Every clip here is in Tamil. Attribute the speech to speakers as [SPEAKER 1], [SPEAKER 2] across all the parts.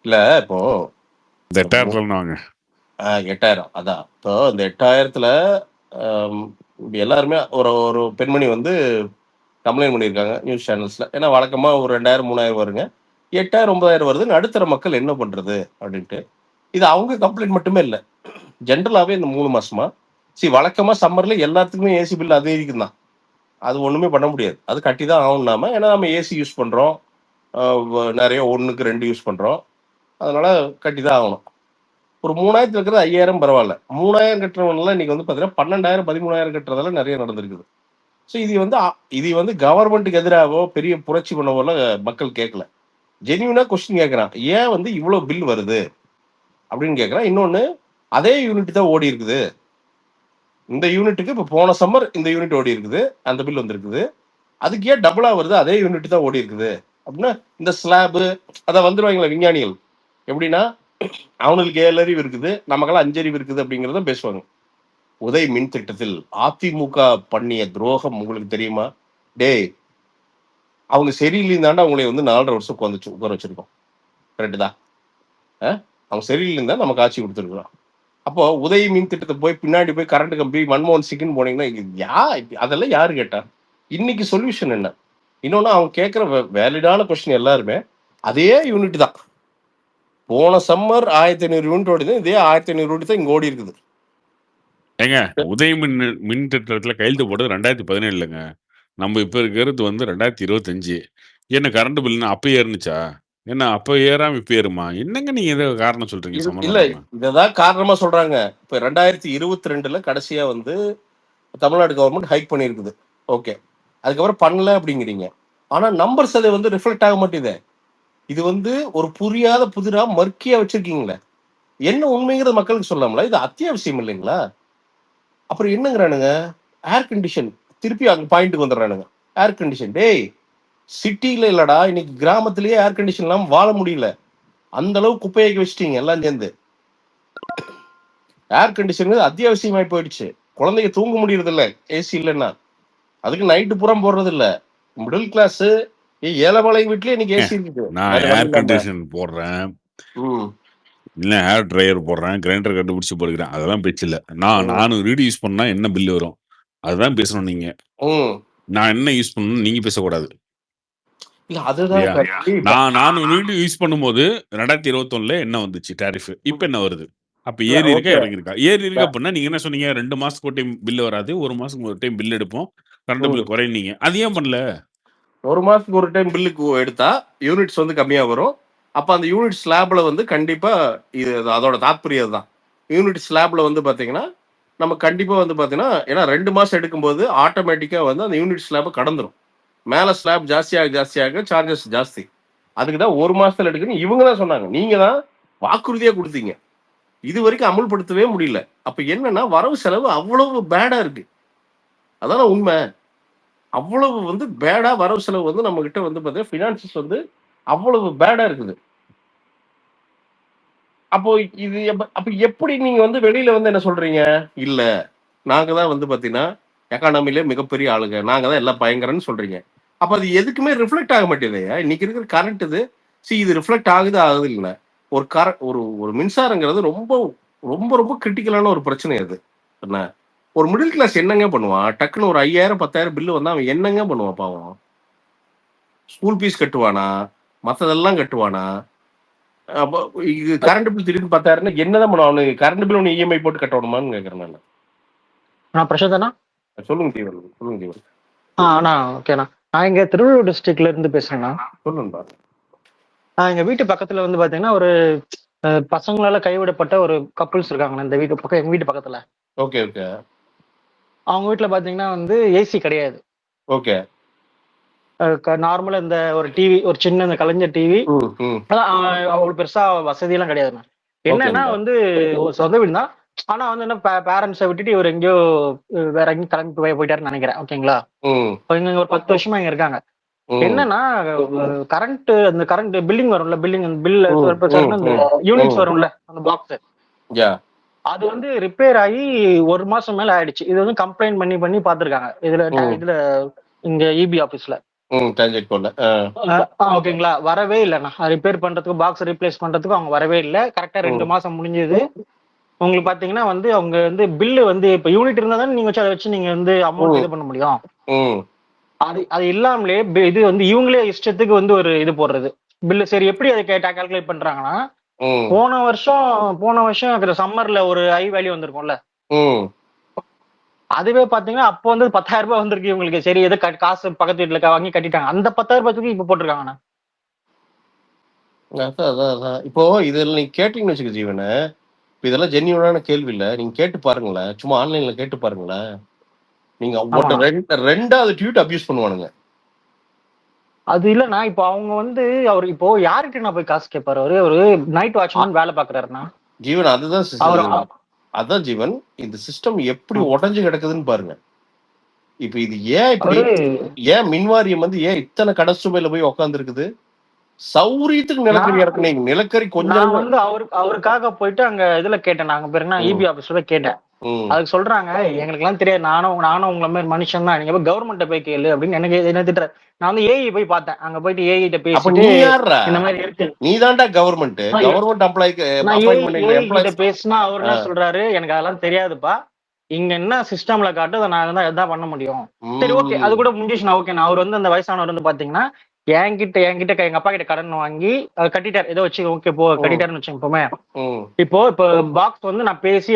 [SPEAKER 1] இல்ல இப்போ
[SPEAKER 2] இந்த 8000 வாங்க
[SPEAKER 1] 8000 அதான். இப்போ இந்த 8000த்துல எல்லாருமே ஒரு ஒரு பெண்மணி வந்து கம்ப்ளைண்ட் பண்ணியிருக்காங்க நியூஸ் சேனல்ஸ்ல. ஏன்னா வழக்கமா ஒரு 2000, 3000 வருங்க. 8000, 9000 வருது. நடுத்தர மக்கள் என்ன பண்றது? அப்படின்ட்டு. இது அவங்க கம்ப்ளைண்ட் மட்டுமே இல்ல. ஜென்ரலாவே இந்த 3 மாசமா, வழக்கமா சம்மர்ல எல்லாத்துக்குமே ஏசி பில் அதிகரிக்கும் தான். அது ஒண்ணுமே பண்ண முடியாது. அது கட்டி தான் ஆகணும் நாம. ஏன்னா நம்ம ஏசி யூஸ் பண்றோம். நெறைய 1க்கு 2 யூஸ் பண்றோம். அதனால கட்டி தான் ஆகணும். ஒரு 3000 இருக்கிறது 5000 பரவால்ல. 3000 கட்டுறவன்லாம் இன்னைக்கு வந்து பார்த்தீங்கன்னா 12,000, 13,000 கட்டுறதெல்லாம் நெறைய நடந்திருக்குது. இது வந்து கவர்மெண்ட்டுக்கு எதிராவோ, பெரிய புரட்சி பண்ணவோலாம் மக்கள் கேட்கல. ஜென்யூனா கொஸ்டின் கேட்கறான். ஏன் வந்து இவ்ளோ பில் வருது? அப்படின்னு கேட்கறான். இன்னொன்னு, அதே யூனிட் தான் ஓடி இருக்குது. இந்த யூனிட்டுக்கு இப்ப போன சம்மர் இந்த யூனிட் ஓடி இருக்குது. அந்த பில் வந்திருக்குது. அதுக்கு ஏன் டபுளா வருது? அதே யூனிட் தான் ஓடி இருக்குது. அப்படின்னா, இந்த ஸ்லாபு அதான் வந்துருவாங்களே விஞ்ஞானிகள். எப்படின்னா, அவனுங்களுக்கு 7 அறிவு இருக்குது. நமக்கெல்லாம் 5 அறிவு இருக்குது அப்படிங்கிறத பேசுவாங்க. உதய் மின் திட்டத்தில் அதிமுக பண்ணிய துரோகம் உங்களுக்கு தெரியுமா? டேய், அவங்க சரியில்லைன்னு அவங்களை வந்து 4.5 வருஷம் உட்கார வச்சிருக்கோம். கரெக்ட் தான். அவங்க சரியில்லைன்னு தான் நமக்கு ஆட்சி கொடுத்துருக்குறோம். அப்போ உதய் மின் திட்டத்தை போய் பின்னாடி போய் கரண்ட் கம்பி மன்மோகன் சிங்னு போனீங்கன்னா அதெல்லாம் யாரு கேட்டா? இன்னைக்கு சொல்யூஷன் என்ன? இன்னொன்னு அவங்க கேட்கிற வேலிடான கொஸ்டின் எல்லாருமே அதே யூனிட் தான். போன சம்மர் 1500 யூனிட் ஓடி இதே 1500 யூனிட் தான் இங்க ஓடி இருக்குது.
[SPEAKER 2] ஏங்க உதய மின் திட்டத்துல கையெழுத்து போட்டது 2017ங்க. நம்ம இப்ப இருக்கிறது வந்து 2025. என்ன கரண்ட் பில்லுன்னு அப்ப ஏறுனுச்சா? என்ன அப்ப ஏறாம இப்ப ஏறுமா? என்னங்க நீங்க ஏதோ காரணம் சொல்றீங்க சம்மந்தம்
[SPEAKER 1] இல்ல
[SPEAKER 2] இல்லாம?
[SPEAKER 1] இததான் காரணமா சொல்றாங்க. இப்ப 2022ல கடைசியா வந்து தமிழ்நாடு கவர்மெண்ட் ஹைக் பண்ணியிருக்குது. ஓகே. அதுக்கப்புறம் பண்ணல அப்படிங்கிறீங்க. ஆனா நம்பர்ஸ் அது வந்து ரிஃப்ளெக்ட் ஆக மாட்டேங்குது. இது வந்து ஒரு புரியாத புதிரா மர்க்கியா வச்சிருக்கீங்களே. என்ன உண்மைங்கிறது மக்களுக்கு சொல்லலாம்ல. இது அத்தியாவசியம் இல்லைங்களா? அப்புறம் என்னங்கிறானுங்க? Air condition. திருப்பி அங்க பாயிண்ட்க்கு வந்துடுறானுங்க. Air condition. டேய், சிட்டில இல்லடா, இன்னைக்கு கிராமத்திலேயே ஏர் கண்டிஷன் இல்லாம வாழ முடியல. அந்த அளவு குப்பையாக்கி வச்சிட்டீங்க எல்லாம் சேர்ந்து. ஏர் கண்டிஷன் அத்தியாவசியமாய் போயிடுச்சு. குழந்தைங்க தூங்க முடியறது இல்ல ஏசி இல்லைன்னா. அதுக்கு நைட்டு புறம் போடுறது இல்ல. மிடில் கிளாஸ் ஏழைமலை வீட்லயே இன்னைக்கு ஏசி இருக்குது.
[SPEAKER 2] நான்
[SPEAKER 1] வேற வழி
[SPEAKER 2] ஏர்
[SPEAKER 1] இல்லாம.
[SPEAKER 2] கண்டிஷன் போடுறேன்,
[SPEAKER 1] ம்,
[SPEAKER 2] இல்ல ஏர் ட்ரையர் போடுறேன், கிரைண்டர் கண்டுபிடிச்சு போடுகிறேன். அதெல்லாம் பேச்சு இல்ல. நான்
[SPEAKER 1] ம்,
[SPEAKER 2] 400 வீடு யூஸ் பண்ணா என்ன பில் வரும்? அதுதான் பேசணும் நீங்க.
[SPEAKER 1] ம்.
[SPEAKER 2] நான் என்ன யூஸ் பண்ணணும் நீங்க பேசக்கூடாது.
[SPEAKER 1] இல்ல அதுதான்
[SPEAKER 2] இல்லையா?
[SPEAKER 1] இப்ப
[SPEAKER 2] நான் 400 யூனிட் யூஸ் பண்ணும்போது 2021ல என்ன வந்துச்சு டாரிஃப்? இப்ப என்ன வருது? அப்ப ஏறி இருக்கா,
[SPEAKER 1] ஓகே.
[SPEAKER 2] இறங்கி இருக்கா? ஏறி இருக்கு அப்படின்னா நீங்க என்ன சொன்னீங்க? 2 மாசத்துக்கு ஒரு டைம் பில் வராது. 1 மாசத்துக்கு ஒரு டைம் பில் எடுப்போம். கரண்ட்
[SPEAKER 1] ம்.
[SPEAKER 2] பில் குறையுனீங்க. அது ஏன் பண்ணல?
[SPEAKER 1] ஒரு மாசத்துக்கு ஒரு டைம் பில்லுக்கு எடுத்தா யூனிட்ஸ் வந்து கம்மியா வரும். அப்ப அந்த யூனிட் ஸ்லாப்ல வந்து கண்டிப்பா இது அதோட தாத்பரியம் தான். யூனிட் ஸ்லாப்ல வந்து பாத்தீங்கன்னா, நம்ம கண்டிப்பா வந்து பாத்தீங்கன்னா, ஏன்னா 2 மாசம் எடுக்கும்போது ஆட்டோமேட்டிக்கா வந்து அந்த யூனிட் ஸ்லாப் கடந்துரும். மேல ஸ்லாப் ஜாஸ்தியாக ஜாஸ்தியாக சார்ஜஸ் ஜாஸ்தி. அதுக்கு தான் 1 மாசத்துல எடுக்கணும் இவங்க தான் சொன்னாங்க. நீங்க தான் வாக்குறுதியா குடுத்தீங்க. இதுவரைக்கும் அமுல்படுத்தவே முடியல. அப்ப என்னன்னா வரவு செலவு அவ்வளவு பேடா இருக்கு. அதான உண்மை. அவ்வளவு வந்து பேடா வரவு செலவு வந்து நம்ம கிட்ட வந்து பாத்தீங்கன்னா பினான்சஸ் வந்து அவ்வளவு பேடா இருக்குது. அப்போ அப்ப எப்படி நீங்க வந்து வெளியில வந்து என்ன சொல்றீங்க? இல்ல. நாங்க தான் வந்து பாத்தீங்கன்னா, எக்கானமில மிகப்பெரிய ஆளுங்க. நாங்க தான் எல்லாம் பயங்கரம்ன்னு சொல்றீங்க. அப்ப அது எதுக்குமே ரிஃப்ளெக்ட் ஆக மாட்டேங்குதேய்யா. இன்னைக்கு இருக்கிற கரண்ட் இது. இது ரிஃப்ளெக்ட் ஆகுது ஆகுது இல்ல. ஒரு ஒரு மின்சாரங்கிறது ரொம்ப ரொம்ப ரொம்ப கிரிட்டிக்கலான ஒரு பிரச்சனை அது. என்ன? ஒரு மிடில் கிளாஸ் என்னங்க பண்ணுவான்? டக்குன்னு ஒரு 5000, 10,000 பில் வந்தா அவன் என்னங்க பண்ணுவான் பாவம்? ஸ்கூல் ஃபீஸ் கட்டுவானா? மத்ததெல்லாம் கட்டுவானா? அப்ப இது கரண்ட் பில் திடீர்னு 10,000ன்னா என்னதான் பண்ணுவான்? அவனுக்கு கரண்ட் பில் ஒண்ணு இஎம்ஐ போட்டு கட்டணுமான்னு கேட்கிறேன் நானு.
[SPEAKER 3] பிரசாத் அண்ணா.
[SPEAKER 1] சொல்லுங்க தீவன். சொல்லுங்க தீவன்.
[SPEAKER 3] அண்ணா ஓகேண்ணா. நான் இங்க திருவள்ளூர் டிஸ்ட்ரிக்ட்ல இருந்து பேசுறேண்ணா.
[SPEAKER 1] சொல்லுங்க.
[SPEAKER 3] எங்க வீட்டு பக்கத்துல வந்து பாத்தீங்கன்னா ஒரு பசங்களால கைவிடப்பட்ட ஒரு கப்புள்ஸ் இருக்காங்கண்ணா இந்த வீட்டு பக்கம், எங்க வீட்டு பக்கத்துல.
[SPEAKER 1] Okay, okay.
[SPEAKER 3] அவங்க வீட்டுல பாத்தீங்கன்னா வந்து ஏசி கிடையாது.
[SPEAKER 1] ஓகே.
[SPEAKER 3] நார்மலா இந்த ஒரு டிவி, ஒரு சின்ன இந்த கலைஞர் டிவி,
[SPEAKER 1] ம், ம்.
[SPEAKER 3] அவ்வளவு பெருசா வசதி எல்லாம் கிடையாதுண்ணா. என்னன்னா
[SPEAKER 1] ஓகேங்க.
[SPEAKER 3] வந்து ஒரு சொந்த வீடு தான். ஆனா வந்து என்ன பேரண்ட்ஸை விட்டுட்டு இவர் எங்கேயோ வேற எங்கேயும் கிளம்பி போயிட்டாருன்னு நினைக்கிறேன். ஓகேங்களா?
[SPEAKER 1] ம்,
[SPEAKER 3] இங்க ஒரு 10 வருஷமா இங்க இருக்காங்க.
[SPEAKER 1] ம்,
[SPEAKER 3] என்னன்னா அந்த கரண்ட் பில்லிங் வரும்ல, பில்லிங் பில்
[SPEAKER 1] ம், ம்,
[SPEAKER 3] அந்த
[SPEAKER 1] ம்,
[SPEAKER 3] யூனிட்ஸ்
[SPEAKER 1] ம்.
[SPEAKER 3] வரும்ல, அந்த பாக்ஸ்,
[SPEAKER 1] யா.
[SPEAKER 3] அது வந்து ரிப்பேர் ஆகி 1 மாசம் மேல ஆயிடுச்சு. இது வந்து கம்ப்ளைண்ட் பண்ணி பண்ணி பாத்துருக்காங்க இதுல
[SPEAKER 1] ம்,
[SPEAKER 3] இதுல இங்க இபி ஆபீஸ்ல.
[SPEAKER 1] டிரான்சாக்ட் பண்ணல.
[SPEAKER 3] ஓகேங்களா, வரவே இல்லைண்ணா. ரிப்பேர் பண்றதுக்கு பாக்ஸ் ரீப்ளேஸ் பண்றதுக்கு அவங்க வரவே இல்லை. கரெக்டா 2 மாசம் முடிஞ்சது. உங்களுக்கு பாத்தீங்கன்னா வந்து அவங்க வந்து பில்லு வந்து இப்ப யூனிட் இருந்தா தானே நீங்க வச்சு அதை வச்சு நீங்க வந்து அமௌண்ட் இது பண்ண முடியும். அது அது இல்லாமலே இது வந்து இவங்களே இஷ்டத்துக்கு வந்து ஒரு இது போடுறது பில்லு. சரி, எப்படி அதை கால்குலேட் பண்றாங்கன்னா, போன வருஷம் சம்மர்ல ஒரு ஹை வேல்யூ வந்திருக்கும்ல, அதுவே பாத்தீங்கன்னா அப்போ வந்து 10,000 ரூபாய் வந்திருக்கு இவங்களுக்கு. சரி, ஏதோ காசு பக்கத்து வீட்டுல வாங்கி கட்டிட்டாங்க. அந்த 10,000 ரூபாய்க்கு இப்ப போட்டிருக்காங்கண்ணா.
[SPEAKER 1] அதான் இப்போ இதெல்லாம் நீங்க கேட்டீங்கன்னு வச்சுக்க ஜீவன, இதெல்லாம் ஜென்யூனான கேள்வி இல்ல. நீங்க கேட்டு பாருங்களேன், சும்மா ஆன்லைன்ல கேட்டு பாருங்களேன். நீங்க ரெண்டாவது ட்வீட் அபியூஸ் பண்ணுவானுங்க.
[SPEAKER 3] அது இல்லண்ணா, இப்போ அவங்க வந்து அவர் இப்போ யாருக்கிட்ட நான் போய் காசு கேட்பாரு? ஒரு நைட் வாட்ச்மேன் வேலை பாக்குறாருண்ணா
[SPEAKER 1] ஜீவன். அதான் ஜீவன், இந்த சிஸ்டம் எப்படி உடஞ்சு கிடக்குதுன்னு பாருங்க. இப்ப இது ஏன் இப்படி, ஏன் மின்வாரியம் வந்து ஏன் இத்தனை கடை சுமையில போய் உட்கார்ந்து இருக்குது? சௌரியத்துக்கு நிலக்கரி இறக்குனீங்க. நிலக்கரி கொஞ்சம்
[SPEAKER 3] வந்து அவருக்காக போயிட்டு அங்க இதுல கேட்டேன். நாங்க பேருனா இபி ஆபீஸ்ல கேட்டேன். அதுக்கு சொல்றாங்க, எங்களுக்கு எல்லாம் தெரியாது, நானும் உங்களை மாதிரி மனுஷன் தான், நீங்க போய் கவர்மெண்ட்ட போய் கேளு அப்படின்னு எனக்கு என்ன திட்டுறாரு. நான் வந்து ஏஐ போய் பார்த்தேன். அங்க போயிட்டு ஏஐ கிட்ட பேசிட்டு இந்த மாதிரி இருக்கு.
[SPEAKER 1] நீ தான்டா கவர்மெண்ட் எம்ப்ளாய்க்கு
[SPEAKER 3] கிட்ட பேசினா அவர் என்ன சொல்றாரு, எனக்கு அதெல்லாம் தெரியாதுப்பா, இங்க என்ன சிஸ்டம்ல காட்டு நான் தான் எதாவது பண்ண முடியும். சரி, ஓகே, அது கூட முடிஞ்சுச்சுண்ணா. ஓகே, அவர் வந்து அந்த வயசானவர் வந்து பாத்தீங்கன்னா என்கிட்ட எங்க அப்பா கிட்ட கடன் வாங்கி கட்டிட்டார். ஏதோ வச்சு ஓகே கட்டிட்டாருன்னு வச்சுக்கோமே. இப்போ பாக்ஸ் வந்து நான் பேசி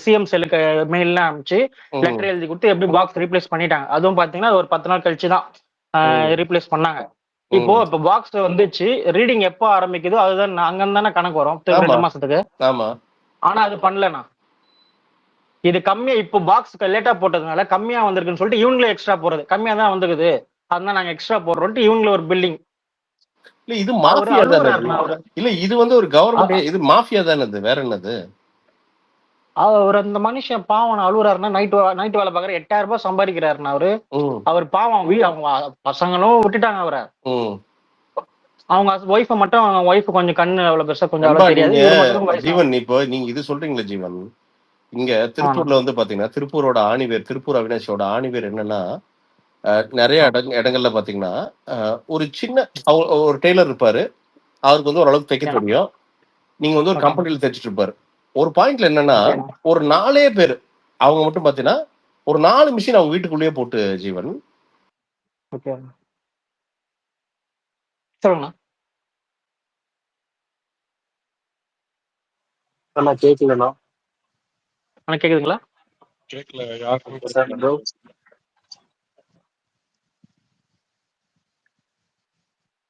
[SPEAKER 3] சிஎம் செல்லுக்கு மெயில்லாம் அனுப்பிச்சு லெட்டர் எழுதி கொடுத்து எப்படி பாக்ஸ் ரீப்ளேஸ் பண்ணிட்டாங்க. அதுவும் பாத்தீங்கன்னா ஒரு 10 நாள் கழிச்சுதான் ரீப்ளேஸ் பண்ணாங்க. இப்போ பாக்ஸ் வந்துச்சு, ரீடிங் எப்போ ஆரம்பிக்குதோ அதுதான் அங்க தானே கணக்கு வரும் 2 மாசத்துக்கு. ஆனா அது பண்ணலண்ணா. இது கம்மியா இப்போ பாக்ஸ் லேட்டா போட்டதுனால கம்மியா வந்திருக்குன்னு சொல்லிட்டு இவங்களே எக்ஸ்ட்ரா போடுறது. கம்மியா தான் வந்துருக்குது, அதனால நாங்க எக்ஸ்ட்ரா போடுறோம்ட்டு இவங்கள ஒரு பில்டிங்.
[SPEAKER 1] இல்ல இது மாஃபியா தானே? இல்ல இது வந்து ஒரு கவர்மெண்ட், இது மாஃபியா தானே? வேற என்னது?
[SPEAKER 3] அவர் அந்த மனுஷன் பாவம் அழுகுறாருன்னா, நைட் வேலை பாக்குற 8,000 ரூபாய் சம்பாதிக்கிறாருன்னா அவர் பாவம். அவங்க பசங்களும் விட்டுட்டாங்க அவரை. அவங்க ஒய்ஃப மட்டும், அவங்க ஒய்ஃப் கொஞ்சம் கண்ணு அவ்வளவு பெருசா கொஞ்சம் தெரியாது.
[SPEAKER 1] ஜீவன், இப்போ நீங்க இது சொல்றீங்களா ஜீவன், இங்க திருப்பூர்ல வந்து பாத்தீங்கன்னா திருப்பூரோட ஆணிவேர், திருப்பூர் அவினாஷியோட ஆணிவேர் என்னன்னா, நிறைய இடங்கள்ல பாத்தீங்கன்னா ஒரு சின்ன ஒரு டெய்லர் இருப்பாரு, அவருக்கு வந்து ஓரளவுக்கு தைக்க தெரியும். நீங்க வந்து ஒரு கம்பெனில தைச்சிட்டு இருப்பாரு. ஒரு பாயிண்ட்ல என்னன்னா ஒரு 4 பேர் அவங்க மட்டும் பாத்தீங்கன்னா ஒரு 4 மிஷின் அவங்க வீட்டுக்குள்ளேயே போட்டு ஜீவன்.
[SPEAKER 3] சொல்லுங்க. கேக்குதுங்களா? கேக்குதுங்களா?
[SPEAKER 4] கேட்கல.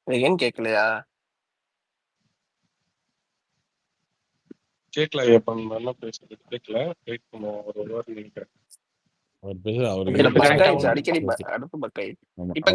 [SPEAKER 5] ஏன் கேட்கலையா?
[SPEAKER 4] கேட்கல. எப்ப நல்லா பேசுறது கேட்கல. வெயிட் பண்ண ஒரு வாரம் நினைக்கிறேன்.
[SPEAKER 2] அவர் பேச
[SPEAKER 5] அடிக்கடி அடுத்து பக்காய். இப்ப